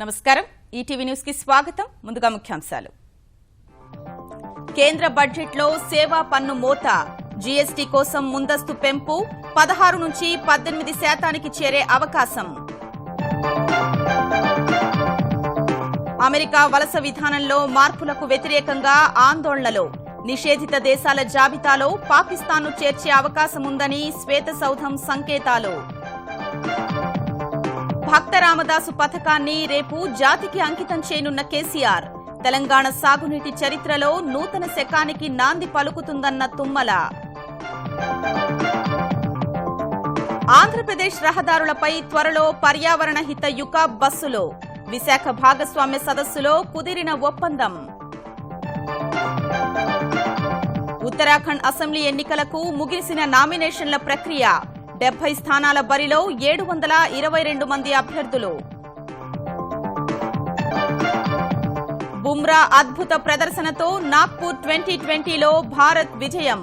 నమస్కారం ETV news కి స్వాగతం ముందుగా ముఖ్యాంశాలు కేంద్ర బడ్జెట్ లో సేవా పన్ను మోత జీఎస్టీ కోసం ముందస్తు పెంపు 16 నుంచి 18% చేరే అవకాశం అమెరికా వలస విధానంలో మార్పులకు వ్యతిరేకంగా ఆందోళనలు నిషేధిత దేశాల జాబితాలో పాకిస్తాన్ను చేర్చే అవకాశం ఉందని శ్వేతసౌధం సంకేతాలు భక్త రామదాసు పథకాన్ని రేపు జాతికి అంకితం చేయనున్న కేసీఆర్ తెలంగాణ సాగునీటి చరిత్రలో నూతన శకానికి నాంది పలుకుతుందన్న తుమ్మల ఆంధ్రప్రదేశ్ రహదారులపై త్వరలో పర్యావరణ హిత యుకాబ్ బస్సులో విశాఖ భాగస్వామ్య సదస్సులో కుదిరిన ఒప్పందం ఉత్తరాఖండ్ అసెంబ్లీ ఎన్నికలకు ముగిసిన నామినేషన్ల ప్రక్రియ 70 స్థానాల బరిలో 722 మంది అభ్యర్థులు బుమ్రా అద్భుత ప్రదర్శనతో నాగ్పూర్ 2020లో భారత్ విజయం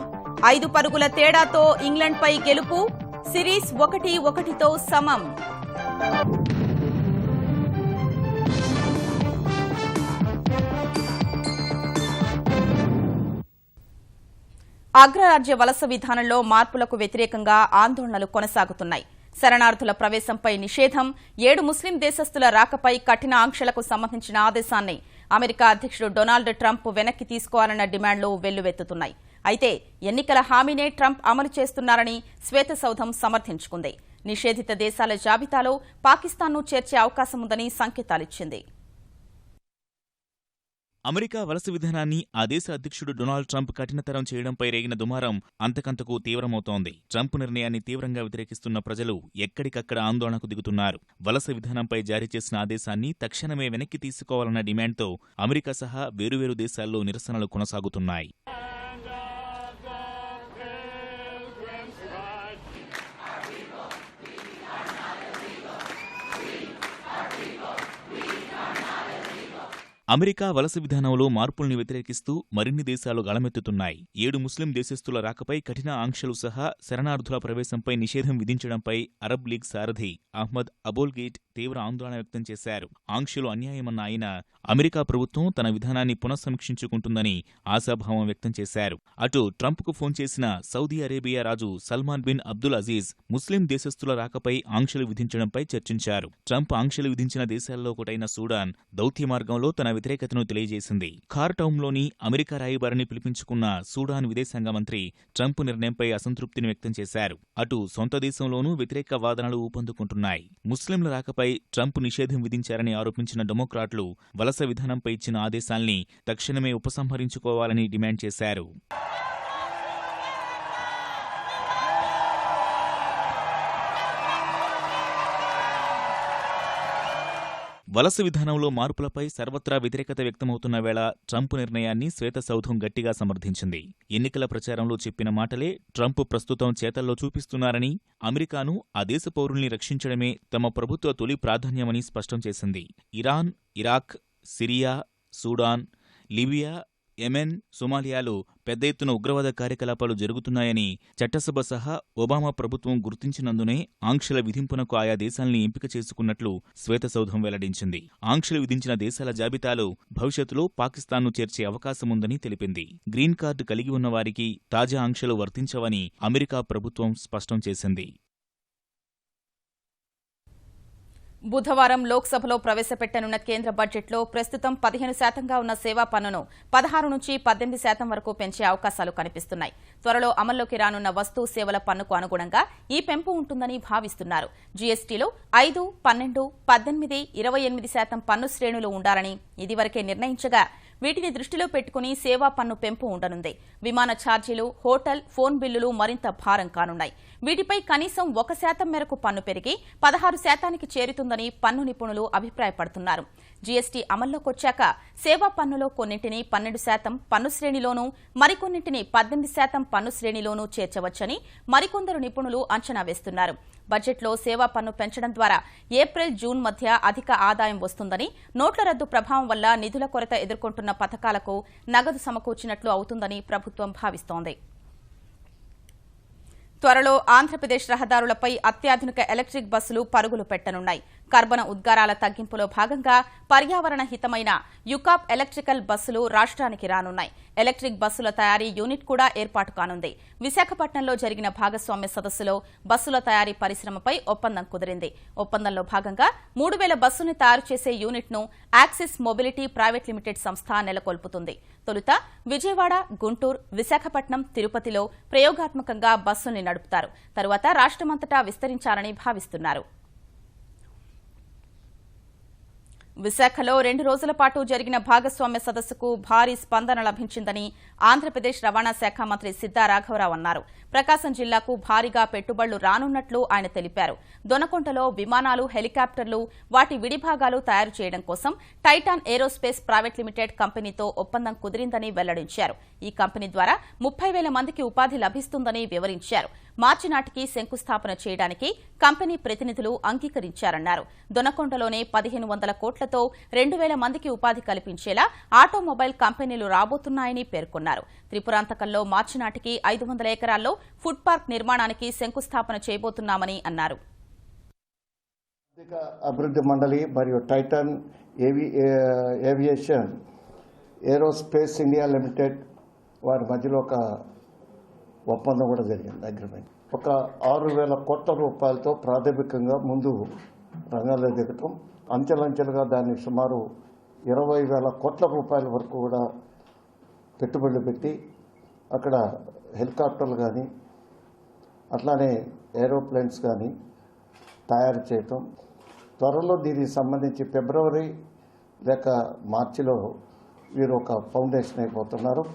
5 పరుగుల తేడాతో ఇంగ్లండ్పై గెలుపు సిరీస్ 1-1తో సమం అగ్రరాజ్య వలస విధానంలో మార్పులకు వ్యతిరేకంగా ఆందోళనలు కొనసాగుతున్నాయి. శరణార్థుల ప్రవేశంపై నిషేధం, 7 ముస్లిం దేశస్తుల రాకపై కఠిన ఆంక్షలకు సంబంధించిన ఆదేశాన్ని అమెరికా అధ్యక్షుడు డొనాల్డ్ ట్రంప్ వెనక్కి తీసుకోవాలన్న డిమాండ్లు వెల్లువెత్తుతున్నాయి. అయితే ఎన్నికల హామీనే ట్రంప్ అమలు చేస్తున్నారని శ్వేతసౌధం సమర్థించుకుంది. నిషేధిత దేశాల జాబితాలో పాకిస్తాన్ను చేర్చే అవకాశం ఉందని సంకేతాలిచ్చింది. అమెరికా వలస విధానాన్ని ఆ దేశ అధ్యక్షుడు డొనాల్డ్ ట్రంప్ కఠినతరం చేయడంపై రేగిన దుమారం అంతకంతకు తీవ్రమవుతోంది. ట్రంప్ నిర్ణయాన్ని తీవ్రంగా వ్యతిరేకిస్తున్న ప్రజలు ఎక్కడికక్కడ ఆందోళనకు దిగుతున్నారు. వలస విధానంపై జారీ చేసిన ఆదేశాన్ని తక్షణమే వెనక్కి తీసుకోవాలన్న డిమాండ్తో అమెరికా సహా వేరువేరు దేశాల్లో నిరసనలు కొనసాగుతున్నాయి. అమెరికా వలస విధానంలో మార్పుల్ని వ్యతిరేకిస్తూ మరిన్ని దేశాలు గళమెత్తుతున్నాయి. 7 ముస్లిం దేశస్తుల రాకపై కఠిన ఆంక్షలు సహా శరణార్థుల ప్రవేశంపై నిషేధం విధించడంపై అరబ్ లీగ్ సారథి అహ్మద్ అబోల్గేట్ తీవ్ర ఆందోళన వ్యక్తం చేశారు. ఆంక్షలు అన్యాయమన్న ఆయన అమెరికా ప్రభుత్వం తన విధానాన్ని పునఃసమీక్షించుకుంటుందని ఆశాభావం వ్యక్తం చేశారు. అటు ట్రంప్కు ఫోన్ చేసిన సౌదీ అరేబియా రాజు సల్మాన్ బిన్ అబ్దుల్ అజీజ్ ముస్లిం దేశస్తుల రాకపై ఆంక్షలు విధించడంపై చర్చించారు. ట్రంప్ ఆంక్షలు విధించిన దేశాల్లో ఒకటైన సూడాన్ దౌత్య మార్గంలో తన వ్యతిరేకతను తెలియజేసింది. ఖార్టౌన్లోని అమెరికా రాయబారిని పిలిపించుకున్న సూడాన్ విదేశాంగ మంత్రి ట్రంప్ నిర్ణయంపై అసంతృప్తిని వ్యక్తం చేశారు. అటు సొంత దేశంలోనూ వ్యతిరేక వాదనలు ఊపందుకుంటున్నాయి. ముస్లింల రాకపై ట్రంప్ నిషేధం విధించారని ఆరోపించిన డెమోక్రాట్లు వలస విధానంపై ఇచ్చిన ఆదేశాల్ని తక్షణమే ఉపసంహరించుకోవాలని డిమాండ్ చేశారు. వలస విధానంలో మార్పులపై సర్వత్రా వ్యతిరేకత వ్యక్తమవుతున్న వేళ ట్రంప్ నిర్ణయాన్ని శ్వేతసౌధం గట్టిగా సమర్థించింది. ఎన్నికల ప్రచారంలో చెప్పిన మాటలే ట్రంప్ ప్రస్తుతం చేతల్లో చూపిస్తున్నారని, అమెరికాను ఆ దేశ పౌరుల్ని రక్షించడమే తమ ప్రభుత్వ తొలి ప్రాధాన్యమని స్పష్టం చేసింది. Iran, Iraq, Syria, Sudan, Libya, Yemen, సొమాలియాలో పెద్ద ఎత్తున ఉగ్రవాద కార్యకలాపాలు జరుగుతున్నాయని చట్టసభ సహా ఒబామా ప్రభుత్వం గుర్తించినందునే ఆంక్షల విధింపునకు ఆయా దేశాల్ని ఎంపిక చేసుకున్నట్లు శ్వేతసౌధం వెల్లడించింది. ఆంక్షలు విధించిన దేశాల జాబితాలో భవిష్యత్తులో పాకిస్తాన్ను చేర్చే అవకాశముందని తెలిపింది. గ్రీన్ కార్డు కలిగి ఉన్నవారికి తాజా ఆంక్షలు వర్తించవని అమెరికా ప్రభుత్వం స్పష్టం చేసింది. బుధవారం లోక్సభలో ప్రవేశపెట్టనున్న కేంద్ర బడ్జెట్లో ప్రస్తుతం 15% ఉన్న సేవా పన్నును 16 నుంచి 18% వరకు పెంచే అవకాశాలు కనిపిస్తున్నాయి. త్వరలో అమల్లోకి రానున్న వస్తు సేవల పన్నుకు అనుగుణంగా ఈ పెంపు ఉంటుందని భావిస్తున్నారు. జీఎస్టీలో 5, 12, 18, 28% పన్ను శ్రేణులు ఉండాలని ఇదివరకే నిర్ణయించగా వీటిని దృష్టిలో పెట్టుకుని సేవా పన్ను పెంపు ఉండనుంది. విమాన ఛార్జీలు, హోటల్, ఫోన్ బిల్లులు మరింత భారం కానున్నాయి. వీటిపై కనీసం 1% మేరకు పన్ను పెరిగి 16% చేరుతుందని పన్ను నిపుణులు అభిప్రాయపడుతున్నారు. జీఎస్టీ అమల్లోకొచ్చాక సేవా పన్నులో కొన్నింటిని 12% పన్ను శ్రేణిలోనూ, మరికొన్నింటిని 18% పన్ను శ్రేణిలోనూ చేర్చవచ్చని మరికొందరు నిపుణులు అంచనా వేస్తున్నారు. బడ్జెట్లో సేవా పన్ను పెంచడం ద్వారా ఏప్రిల్, జూన్ మధ్య అధిక ఆదాయం వస్తుందని, నోట్ల రద్దు ప్రభావం వల్ల నిధుల కొరత ఎదుర్కొంటున్న పథకాలకు నగదు సమకూర్చినట్లు అవుతుందని ప్రభుత్వం భావిస్తోంది. త్వరలో ఆంధ్రప్రదేశ్ రహదారులపై అత్యాధునిక ఎలక్ట్రిక్ బస్సులు పరుగులు పెట్టనున్నాయి. కర్బన ఉద్గారాల తగ్గింపులో భాగంగా పర్యావరణ హితమైన యుకాప్ ఎలక్ట్రికల్ బస్సులు రాష్ట్రానికి రానున్నాయి. ఎలక్ట్రిక్ బస్సుల తయారీ యూనిట్ కూడా ఏర్పాటు కానుంది. విశాఖపట్నంలో జరిగిన భాగస్వామ్య సదస్సులో బస్సుల తయారీ పరిశ్రమపై ఒప్పందం కుదిరింది. ఒప్పందంలో భాగంగా 3000 బస్సుల్ని తయారు చేసే యూనిట్ను యాక్సిస్ మొబిలిటీ ప్రైవేట్ లిమిటెడ్ సంస్థ నెలకొల్పుతుంది. తొలుత విజయవాడ, గుంటూరు, విశాఖపట్నం, తిరుపతిలో ప్రయోగాత్మకంగా బస్సుల్ని నడుపుతారు. తరువాత రాష్ట్రమంతటా విస్తరించాలని భావిస్తున్నారు. విశాఖలో 2 రోజుల పాటు జరిగిన భాగస్వామ్య సదస్సుకు భారీ స్పందన లభించిందని ఆంధ్రప్రదేశ్ రవాణా శాఖ మంత్రి సిద్ధా రాఘవరావు అన్నారు. ప్రకాశం జిల్లాకు భారీగా పెట్టుబడులు రానున్నట్లు ఆయన తెలిపారు. దొనకొండలో విమానాలు, హెలికాప్టర్లు, వాటి విడిభాగాలు తయారు చేయడం కోసం టైటాన్ ఏరోస్పేస్ ప్రైవేట్ లిమిటెడ్ కంపెనీతో ఒప్పందం కుదిరిందని వెల్లడించారు. ఈ కంపెనీ ద్వారా 30,000 మందికి ఉపాధి లభిస్తుందని వివరించారు. మార్చి నాటికి శంకుస్థాపన చేయడానికి కంపెనీ ప్రతినిధులు అంగీకరించారన్నారు. దొనకొండలోనే 1,500 కోట్లతో 2,000 మందికి ఉపాధి కల్పించేలా ఆటోమొబైల్ కంపెనీలు రాబోతున్నాయని పేర్కొన్నారు. త్రిపురాంతకంలో మార్చి నాటికి 500 ఎకరాల్లో ఫుడ్ పార్క్ నిర్మాణానికి శంకుస్థాపన చేయబోతున్నామని అన్నారు. అభివృద్ధి మండలి మరియు Titan aviation aerospace India limited వారి మధ్యలో ఒక ఒప్పందం కూడా జరిగింది. అగ్రిమెంట్ ఒక 6,000 కోట్ల రూపాయలతో ప్రాథమికంగా ముందు రంగంలో దిగటం, అంచెలంచెలుగా దాన్ని సుమారు 20,000 కోట్ల రూపాయల వరకు కూడా పెట్టుబడులు పెట్టి అక్కడ హెలికాప్టర్లు కానీ అట్లానే ఏరోప్లేన్స్ కానీ తయారు చేయటం. త్వరలో దీనికి సంబంధించి ఫిబ్రవరి లేక మార్చిలో వీరు ఒక ఫౌండేషన్ అయిపోతున్నారు.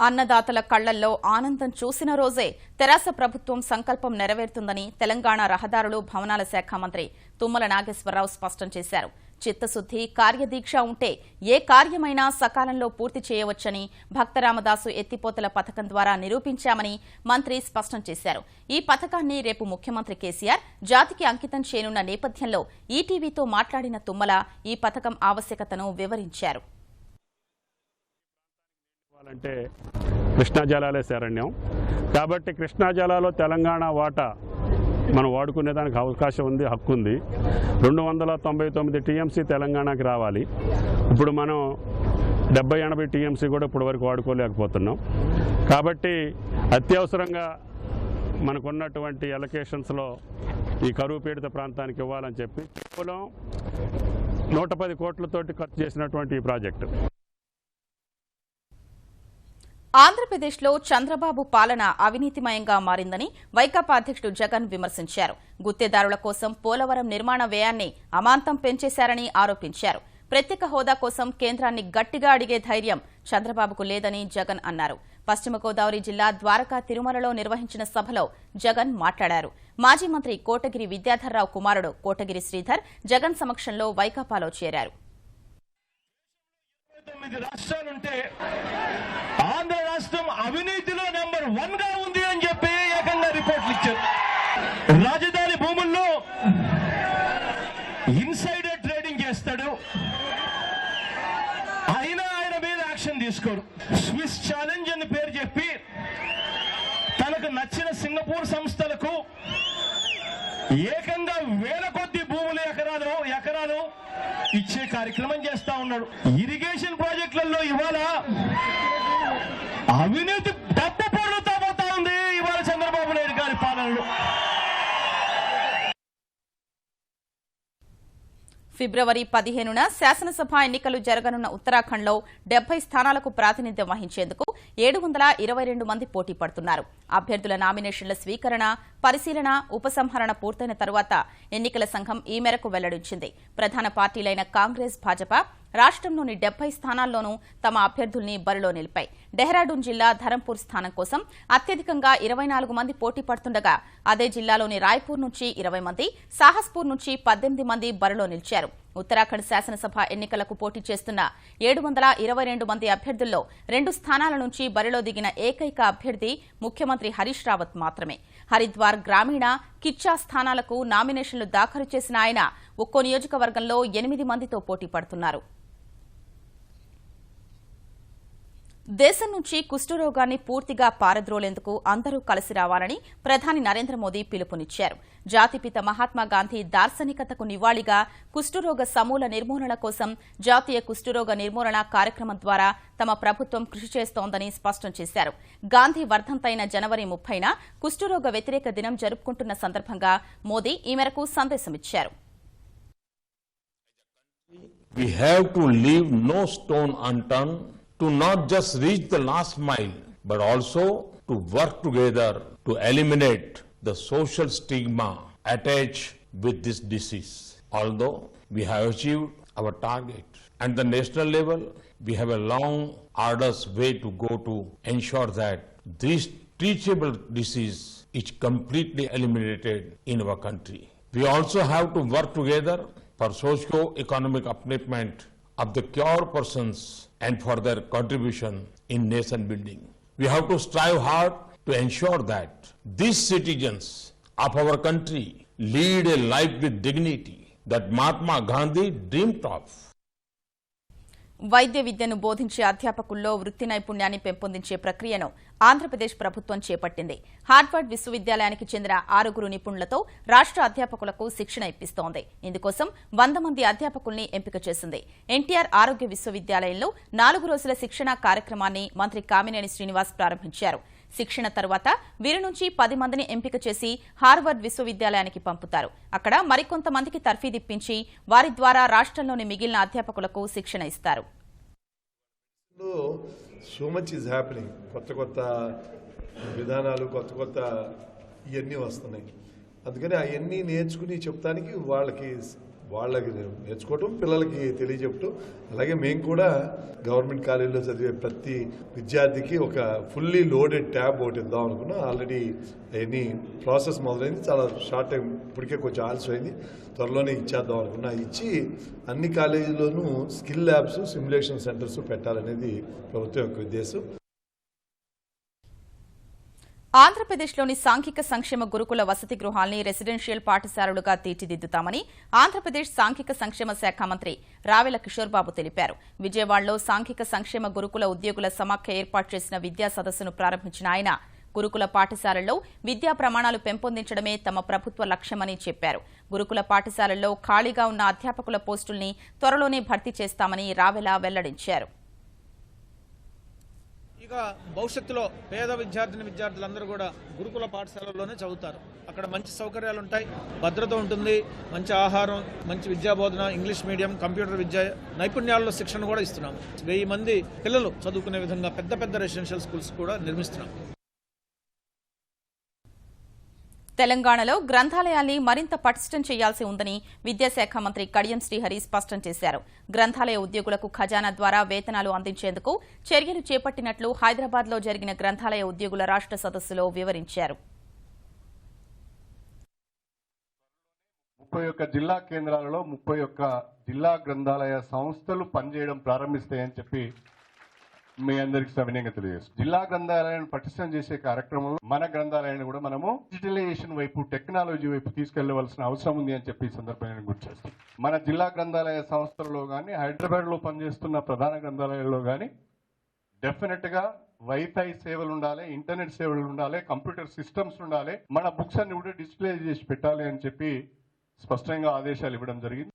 అన్నదాతల కళ్లల్లో ఆనందం చూసిన రోజే తెరాస ప్రభుత్వం సంకల్పం నెరవేరుతుందని తెలంగాణ రహదారులు, భవనాల శాఖ మంత్రి తుమ్మల నాగేశ్వరరావు స్పష్టం చేశారు. చిత్తశుద్ది, కార్యదీక్ష ఉంటే ఏ కార్యమైనా సకాలంలో పూర్తి చేయవచ్చని భక్తరామదాసు ఎత్తిపోతల పథకం ద్వారా నిరూపించామని మంత్రి స్పష్టం చేశారు. ఈ పథకాన్ని రేపు ముఖ్యమంత్రి కేసీఆర్ జాతికి అంకితం చేయనున్న నేపథ్యంలో ఈటీవీతో మాట్లాడిన తుమ్మల ఈ పథకం ఆవశ్యకతను వివరించారు. అంటే కృష్ణా జలాలే శరణ్యం కాబట్టి కృష్ణా జలాలో తెలంగాణ వాటా మనం వాడుకునేదానికి అవకాశం ఉంది, హక్కు ఉంది. 299 టీఎంసీ తెలంగాణకి రావాలి. ఇప్పుడు మనం 70-80 టీఎంసీ కూడా ఇప్పటి వరకు వాడుకోలేకపోతున్నాం. కాబట్టి అత్యవసరంగా మనకున్నటువంటి అలొకేషన్స్లో ఈ కరువు పీడిత ప్రాంతానికి ఇవ్వాలని చెప్పి కేవలం 110 కోట్లతోటి ఖర్చు చేసినటువంటి ఈ ప్రాజెక్టు. ఆంధ్రప్రదేశ్లో చంద్రబాబు పాలన అవినీతిమయంగా మారిందని వైకాపా అధ్యక్షుడు జగన్ విమర్శించారు. గుత్తేదారుల కోసం పోలవరం నిర్మాణ వ్యయాన్ని అమాంతం పెంచేశారని ఆరోపించారు. ప్రత్యేక హోదా కోసం కేంద్రాన్ని గట్టిగా అడిగే ధైర్యం చంద్రబాబుకు లేదని జగన్ అన్నారు. పశ్చిమ గోదావరి జిల్లా ద్వారకా తిరుమలలో నిర్వహించిన సభలో జగన్ మాట్లాడారు. మాజీ మంత్రి కోటగిరి విద్యాధర్రావు కుమారుడు కోటగిరి శ్రీధర్ జగన్ సమక్షంలో వైకాపాలో చేరారు. 9 రాష్ట్రాలుంటే ఆంధ్ర రాష్ట్రం అవినీతిలో నెంబర్ 1 గా ఉంది అని చెప్పి ఏకంగా రిపోర్ట్లు ఇచ్చారు. రాజధాని భూముల్లో ఇన్సైడర్ ట్రేడింగ్ చేస్తాడు, అయినా ఆయన మీద యాక్షన్ తీసుకోరు. స్విస్ ఛాలెంజ్ అని పేరు చెప్పి తనకు నచ్చిన సింగపూర్ సంస్థలకు ఏకంగా 1000 కొద్ది భూములు ఎకరాలు ఇచ్చే కార్యక్రమం చేస్తా ఉన్నాడు. ఇరిగేషన్ ప్రాజెక్టులలో ఇవాళ అవినీతి డబ్బు పొర్లుతా పోతా ఉంది ఇవాళ చంద్రబాబు నాయుడు గారి పాలనలో. ఫిబ్రవరి 15న శాసనసభ ఎన్నికలు జరగనున్న ఉత్తరాఖండ్లో 70 స్థానాలకు ప్రాతినిధ్యం వహించేందుకు 722 మంది పోటీ పడుతున్నారు. అభ్యర్థుల నామినేషన్ల స్వీకరణ, పరిశీలన, ఉపసంహరణ పూర్తయిన తరువాత ఎన్నికల సంఘం ఈ మేరకు వెల్లడించింది. ప్రధాన పార్టీలైన కాంగ్రెస్, భాజపా రాష్ట్రంలోని 70 స్థానాల్లోనూ తమ అభ్యర్థుల్ని బరిలో నిలిపాయి. డెహ్రాడూన్ జిల్లా ధరంపూర్ స్థానం కోసం అత్యధికంగా 24 మంది పోటీ పడుతుండగా అదే జిల్లాలోని రాయ్పూర్ నుంచి 20 మంది, సాహస్పూర్ నుంచి 18 మంది బరిలో నిలిచారు. ఉత్తరాఖండ్ శాసనసభ ఎన్నికలకు పోటీ చేస్తున్న 722 మంది అభ్యర్థుల్లో 2 స్థానాల నుంచి బరిలో దిగిన ఏకైక అభ్యర్థి ముఖ్యమంత్రి హరీష్ రావత్ మాత్రమే. హరిద్వార్, గ్రామీణ, కిచ్చా స్థానాలకు నామినేషన్లు దాఖలు చేసిన ఆయన ఒక్కో నియోజకవర్గంలో 8 మందితో పోటీ పడుతున్నారు. దేశం నుంచి కుష్ఠరోగాన్ని పూర్తిగా పారద్రోలేందుకు అందరూ కలిసి రావాలని ప్రధాని నరేంద్ర మోదీ పిలుపునిచ్చారు. జాతిపిత మహాత్మాగాంధీ దార్శనికతకు నివాళిగా కుష్ఠరోగ సమూల నిర్మూలన కోసం జాతీయ కుష్ఠరోగ నిర్మూలన కార్యక్రమం ద్వారా తమ ప్రభుత్వం కృషి చేస్తోందని స్పష్టం చేశారు. గాంధీ వర్ధంతైన జనవరి 30న కుష్ఠరోగ వ్యతిరేక దినం జరుపుకుంటున్న సందర్భంగా మోదీ ఈ మేరకు సందేశమిచ్చారు. We have to leave no stone unturned to not just reach the last mile, but also to work together to eliminate the social stigma attached with this disease. Although we have achieved our target at the national level, we have a long, arduous way to go to ensure that this treatable disease is completely eliminated in our country. We also have to work together for socio-economic upliftment of the cure persons and for their contribution in nation building. We have to strive hard to ensure that these citizens of our country lead a life with dignity that Mahatma Gandhi dreamed of. వైద్య విద్యను బోధించే అధ్యాపకుల్లో వృత్తి నైపుణ్యాన్ని పెంపొందించే ప్రక్రియను ఆంధ్రప్రదేశ్ ప్రభుత్వం చేపట్టింది. Harvard విశ్వవిద్యాలయానికి చెందిన 6 నిపుణులతో రాష్ట్ర అధ్యాపకులకు శిక్షణ ఇప్పిస్తోంది. ఇందుకోసం 100 మంది అధ్యాపకుల్ని ఎంపిక చేసింది. ఎన్టీఆర్ ఆరోగ్య విశ్వవిద్యాలయంలో 4 రోజుల శిక్షణా కార్యక్రమాన్ని మంత్రి కామినేని శ్రీనివాస్ ప్రారంభించారు. శిక్షణ తర్వాత వీరి నుంచి 10 మందిని ఎంపిక చేసి హార్వర్డ్ విశ్వవిద్యాలయానికి పంపుతారు. అక్కడ మరికొంతమందికి తర్ఫీదిప్పించి వారి ద్వారా రాష్ట్రంలోని మిగిలిన అధ్యాపకులకు శిక్షణ ఇస్తారు. So much is happening. కొత్త విధానాలు కొత్త ఇవన్నీ వస్తున్నాయి. అందుకని అవన్నీ నేర్చుకుని చెప్తానికి వాళ్ళకి నేర్చుకోవటం, పిల్లలకి తెలియజెప్పటం. అలాగే మేము కూడా గవర్నమెంట్ కాలేజీలో చదివే ప్రతి విద్యార్థికి ఒక ఫుల్లీ లోడెడ్ ట్యాబ్ ఒకటి ఇద్దాం అనుకున్నాం. ఆల్రెడీ అవన్నీ ప్రాసెస్ మొదలైంది. చాలా షార్ట్ టైం, ఇప్పటికే కొంచెం ఆలస్యమైంది. త్వరలోనే ఇచ్చేద్దాం అనుకున్నా. ఇచ్చి అన్ని కాలేజీల్లోనూ స్కిల్ ల్యాబ్స్, సిమ్యులేషన్ సెంటర్స్ పెట్టాలనేది ప్రభుత్వం యొక్క ఉద్దేశం. ఆంధ్రప్రదేశ్లోని సాంఘిక సంక్షేమ గురుకుల వసతి గృహాల్ని రెసిడెన్షియల్ పాఠశాలలుగా తీర్చిదిద్దుతామని ఆంధ్రప్రదేశ్ సాంఘిక సంక్షేమ శాఖ మంత్రి రావెల కిషోర్ బాబు తెలిపారు. విజయవాడలో సాంఘిక సంక్షేమ గురుకుల ఉద్యోగుల సమాఖ్య ఏర్పాటు చేసిన విద్యా సదస్సును ప్రారంభించిన ఆయన గురుకుల పాఠశాలల్లో విద్యా ప్రమాణాలు పెంపొందించడమే తమ ప్రభుత్వ లక్ష్యమని చెప్పారు. గురుకుల పాఠశాలల్లో ఖాళీగా ఉన్న అధ్యాపకుల పోస్టుల్ని త్వరలోనే భర్తీ చేస్తామని రావెల వెల్లడించారు. ఇక భవిష్యత్తులో పేద విద్యార్థులందరూ కూడా గురుకుల పాఠశాలల్లోనే చదువుతారు. అక్కడ మంచి సౌకర్యాలు ఉంటాయి, భద్రత ఉంటుంది, మంచి ఆహారం, మంచి విద్యాబోధన, ఇంగ్లీష్ మీడియం, కంప్యూటర్ విద్య నైపుణ్యాల్లో శిక్షణ కూడా ఇస్తున్నాము. 1000 మంది పిల్లలు చదువుకునే విధంగా పెద్ద రెసిడెన్షియల్ స్కూల్స్ కూడా నిర్మిస్తున్నాం. తెలంగాణలో గ్రంథాలయాల్ని మరింత పటిష్టం చేయాల్సి ఉందని విద్యాశాఖ మంత్రి కడియం శ్రీహరి స్పష్టం చేశారు. గ్రంథాలయ ఉద్యోగులకు ఖజానా ద్వారా వేతనాలు అందించేందుకు చర్యలు చేపట్టినట్లు హైదరాబాద్లో జరిగిన గ్రంథాలయ ఉద్యోగుల రాష్ట్ర సదస్సులో వివరించారు. 31 జిల్లా కేంద్రాలలో 31 జిల్లా గ్రంథాలయ సంస్థలు పనిచేయడం ప్రారంభిస్తాయని చెప్పి మీ అందరికి సవినయంగా తెలియజేస్తాం. జిల్లా గ్రంథాలయాన్ని పటిష్టం చేసే కార్యక్రమంలో మన గ్రంథాలయాన్ని కూడా మనము డిజిటలైజేషన్ వైపు, టెక్నాలజీ వైపు తీసుకెళ్లవలసిన అవసరం ఉంది అని చెప్పి ఈ సందర్భంగా గుర్తు చేస్తాం. మన జిల్లా గ్రంథాలయ సంస్థలలో కానీ, హైదరాబాద్ లో పనిచేస్తున్న ప్రధాన గ్రంథాలయాల్లో కానీ డెఫినెట్ గా వైఫై సేవలు ఉండాలి, ఇంటర్నెట్ సేవలు ఉండాలి, కంప్యూటర్ సిస్టమ్స్ ఉండాలి. మన బుక్స్ అన్ని కూడా డిజిటలైజ్ చేసి పెట్టాలి అని చెప్పి స్పష్టంగా ఆదేశాలు ఇవ్వడం జరిగింది.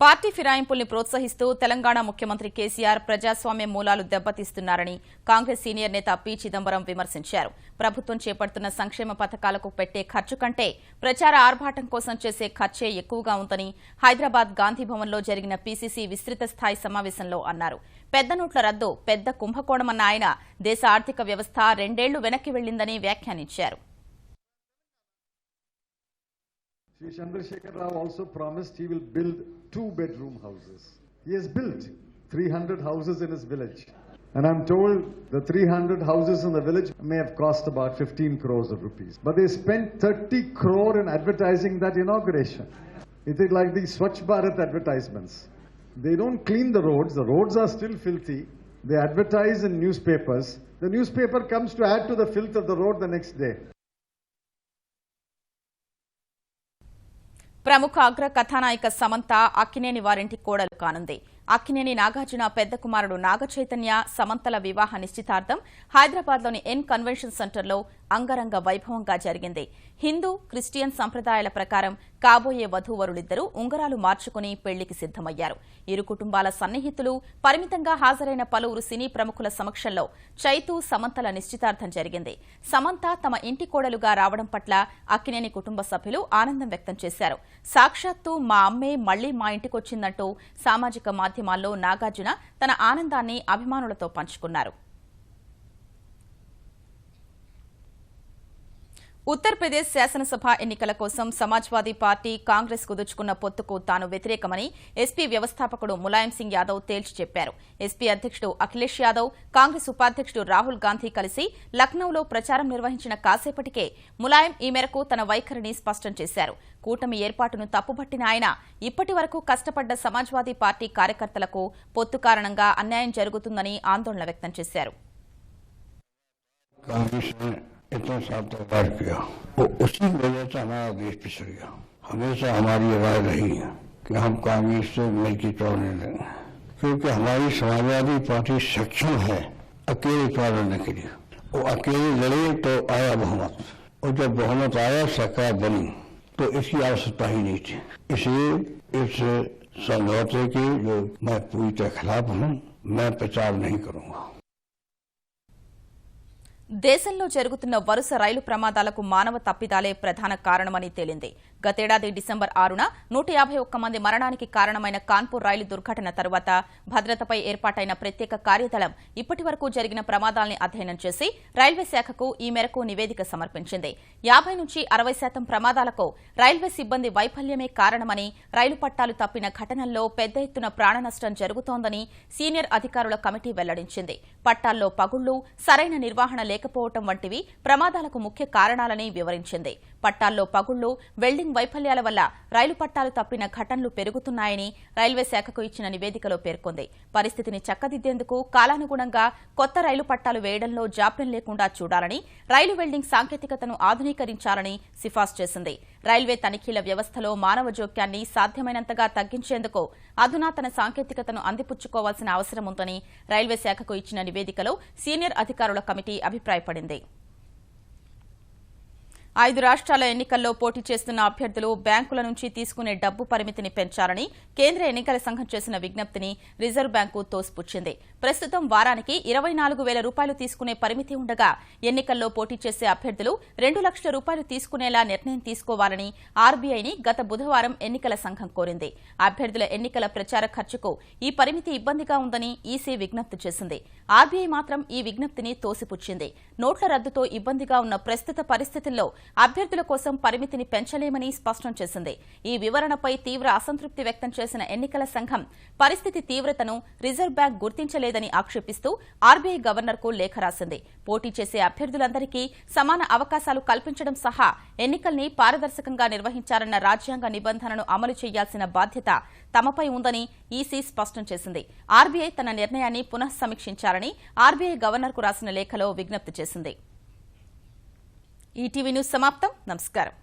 పార్టీ ఫిరాయింపుల్ని ప్రోత్సహిస్తూ తెలంగాణ ముఖ్యమంత్రి కేసీఆర్ ప్రజాస్వామ్య మూలాలు దెబ్బతీస్తున్నారని కాంగ్రెస్ సీనియర్ నేత పి చిదంబరం విమర్శించారు. ప్రభుత్వం చేపడుతున్న సంక్షేమ పథకాలకు పెట్టే ఖర్చు కంటే ప్రచార ఆర్భాటం కోసం చేసే ఖర్చే ఎక్కువగా ఉందని హైదరాబాద్ గాంధీభవన్లో జరిగిన పీసీసీ విస్తృత స్థాయి సమావేశంలో అన్నారు. పెద్ద నోట్ల రద్దు పెద్ద కుంభకోణమన్న ఆయన దేశ ఆర్థిక వ్యవస్థ 2 ఏళ్లు వెనక్కి వెళ్లిందని వ్యాఖ్యానించారు. Shri Chandrasekhar Rao also promised he will build 2-bedroom houses. He has built 300 houses in his village. And I'm told the 300 houses in the village may have cost about 15 crores of rupees. But they spent 30 crore in advertising that inauguration. It is like these Swachh Bharat advertisements. They don't clean the roads are still filthy. They advertise in newspapers. The newspaper comes to add to the filth of the road the next day. ప్రముఖ అగ్ర కథానాయిక సమంత అక్కినేని వారింటి కోడలు కానుంది. అక్కినేని నాగార్జున పెద్ద కుమారుడు నాగచైతన్య సమంతల వివాహ నిశ్చితార్థం హైదరాబాద్లోని ఎన్ కన్వెన్షన్ సెంటర్లో అంగరంగ వైభవంగా జరిగింది. హిందూ, క్రిస్టియన్ సంప్రదాయాల ప్రకారం కాబోయే వధూవరులిద్దరూ ఉంగరాలు మార్చుకుని పెళ్లికి సిద్దమయ్యారు. ఇరు కుటుంబాల సన్నిహితులు, పరిమితంగా హాజరైన పలువురు సినీ ప్రముఖుల సమక్షంలో చైతూ, సమంతల నిశ్చితార్థం జరిగింది. సమంత తమ ఇంటి కోడలుగా రావడం పట్ల అక్కినేని కుటుంబ సభ్యులు ఆనందం వ్యక్తం చేశారు. సాక్షాత్తు మా అమ్మే మళ్లీ మా ఇంటికొచ్చిందంటూ సామాజిక మాధ్యమాల్లో నాగార్జున తన ఆనందాన్ని అభిమానులతో పంచుకున్నారు. ఉత్తరప్రదేశ్ శాసనసభ ఎన్నికల కోసం సమాజ్వాదీ పార్టీ, కాంగ్రెస్ కుదుర్చుకున్న పొత్తుకు తాను వ్యతిరేకమని ఎస్పీ వ్యవస్థాపకుడు ములాయం సింగ్ యాదవ్ తేల్చి చెప్పారు. ఎస్పీ అధ్యక్షుడు అఖిలేష్ యాదవ్, కాంగ్రెస్ ఉపాధ్యక్షుడు రాహుల్ గాంధీ కలిసి లక్నోలో ప్రచారం నిర్వహించిన కాసేపటికే ములాయం ఈ మేరకు తన వైఖరిని స్పష్టం చేశారు. కూటమి ఏర్పాటును తప్పుపట్టిన ఆయన ఇప్పటి వరకు కష్టపడ్డ సమాజ్వాదీ పార్టీ కార్యకర్తలకు పొత్తు కారణంగా అన్యాయం జరుగుతుందని ఆందోళన వ్యక్తం చేశారు. इतना साल तैयार किया वो उसी वजह से हमारा देश पिछड़ गया। हमेशा हमारी राय रही है कि हम कांग्रेस से मिलकर तोड़ने देंगे, क्योंकि हमारी समाजवादी पार्टी सक्षम है अकेले चुनाव लड़ने के लिए। वो अकेले लड़े तो आया बहुमत, और जब बहुमत आया सरकार बनी तो इसकी आवश्यकता ही नहीं थी। इसलिए इस समझौते के जो मैं पूरी तरह खिलाफ हूँ, मैं प्रचार नहीं करूंगा। దేశంలో జరుగుతున్న వరుస రైలు ప్రమాదాలకు మానవ తప్పిదాలే ప్రధాన కారణమని తేలింది. గతేడాది డిసెంబర్ 6న 151 మంది మరణానికి కారణమైన కాన్పూర్ రైలు దుర్ఘటన తర్వాత భద్రతపై ఏర్పాటైన ప్రత్యేక కార్యదళం ఇప్పటి వరకు జరిగిన ప్రమాదాల్ని అధ్యయనం చేసి రైల్వే శాఖకు ఈ మేరకు నివేదిక సమర్పించింది. 50 నుంచి 60% ప్రమాదాలకు రైల్వే సిబ్బంది వైఫల్యమే కారణమని, రైలు పట్టాలు తప్పిన ఘటనల్లో పెద్ద ఎత్తున ప్రాణ నష్టం జరుగుతోందని సీనియర్ అధికారుల కమిటీ వెల్లడించింది. పట్టాల్లో పగుళ్లు, సరైన నిర్వహణ లేకపోవడం వంటివి ప్రమాదాలకు ముఖ్య కారణాలని వివరించింది. పట్టాల్లో పగుళ్లు, వెల్డింగ్ వైఫల్యాల వల్ల రైలు పట్టాలు తప్పిన ఘటనలు పెరుగుతున్నాయని రైల్వే శాఖకు ఇచ్చిన నివేదికలో పేర్కొంది. పరిస్థితిని చక్కదిద్దేందుకు కాలానుగుణంగా కొత్త రైలు పట్టాలు వేయడంలో జాప్యం లేకుండా చూడాలని, రైలు వెల్డింగ్ సాంకేతికతను ఆధునీకరించాలని సిఫార్సు చేసింది. రైల్వే తనిఖీల వ్యవస్థలో మానవ జోక్యాన్ని సాధ్యమైనంతగా తగ్గించేందుకు అధునాతన సాంకేతికతను అందిపుచ్చుకోవాల్సిన అవసరం ఉందని రైల్వే శాఖకు ఇచ్చిన నివేదికలో సీనియర్ అధికారుల కమిటీ అభిప్రాయపడింది. 5 రాష్ట్రాల ఎన్నికల్లో పోటీ చేస్తున్న అభ్యర్థులు బ్యాంకుల నుంచి తీసుకునే డబ్బు పరిమితిని పెంచాలని కేంద్ర ఎన్నికల సంఘం చేసిన విజ్ఞప్తిని రిజర్వ్ బ్యాంకు తోసిపుచ్చింది. ప్రస్తుతం వారానికి 24,000 రూపాయలు తీసుకునే పరిమితి ఉండగా ఎన్నికల్లో పోటీ చేసే అభ్యర్థులు 2 లక్షల రూపాయలు తీసుకునేలా నిర్ణయం తీసుకోవాలని ఆర్బీఐని గత బుధవారం ఎన్నికల సంఘం కోరింది. అభ్యర్థుల ఎన్నికల ప్రచార ఖర్చుకు ఈ పరిమితి ఇబ్బందిగా ఉందని ఈసీ విజ్ఞప్తి చేసింది. ఆర్బీఐ మాత్రం ఈ విజ్ఞప్తిని తోసిపుచ్చింది. నోట్ల రద్దుతో ఇబ్బందిగా ఉన్న ప్రస్తుత పరిస్థితుల్లో అభ్యర్థుల కోసం పరిమితిని పెంచలేమని స్పష్టం చేసింది. ఈ వివరణపై తీవ్ర అసంతృప్తి వ్యక్తం చేసిన ఎన్నికల సంఘం పరిస్థితి తీవ్రతను రిజర్వ్ బ్యాంక్ గుర్తించలేదని ఆక్షేపిస్తూ ఆర్బీఐ గవర్నర్కు లేఖ రాసింది. పోటీ చేసే అభ్యర్థులందరికీ సమాన అవకాశాలు కల్పించడం సహా ఎన్నికల్ని పారదర్శకంగా నిర్వహించాలన్న రాజ్యాంగ నిబంధనను అమలు చేయాల్సిన బాధ్యత తమపై ఉందని ఈసీ స్పష్టం చేసింది. ఆర్బీఐ తన నిర్ణయాన్ని పునఃసమీక్షించాలని ఆర్బీఐ గవర్నర్కు రాసిన లేఖలో విజ్ఞప్తి చేసింది. ఈటీవీ న్యూస్ సమాప్తం. నమస్కారం.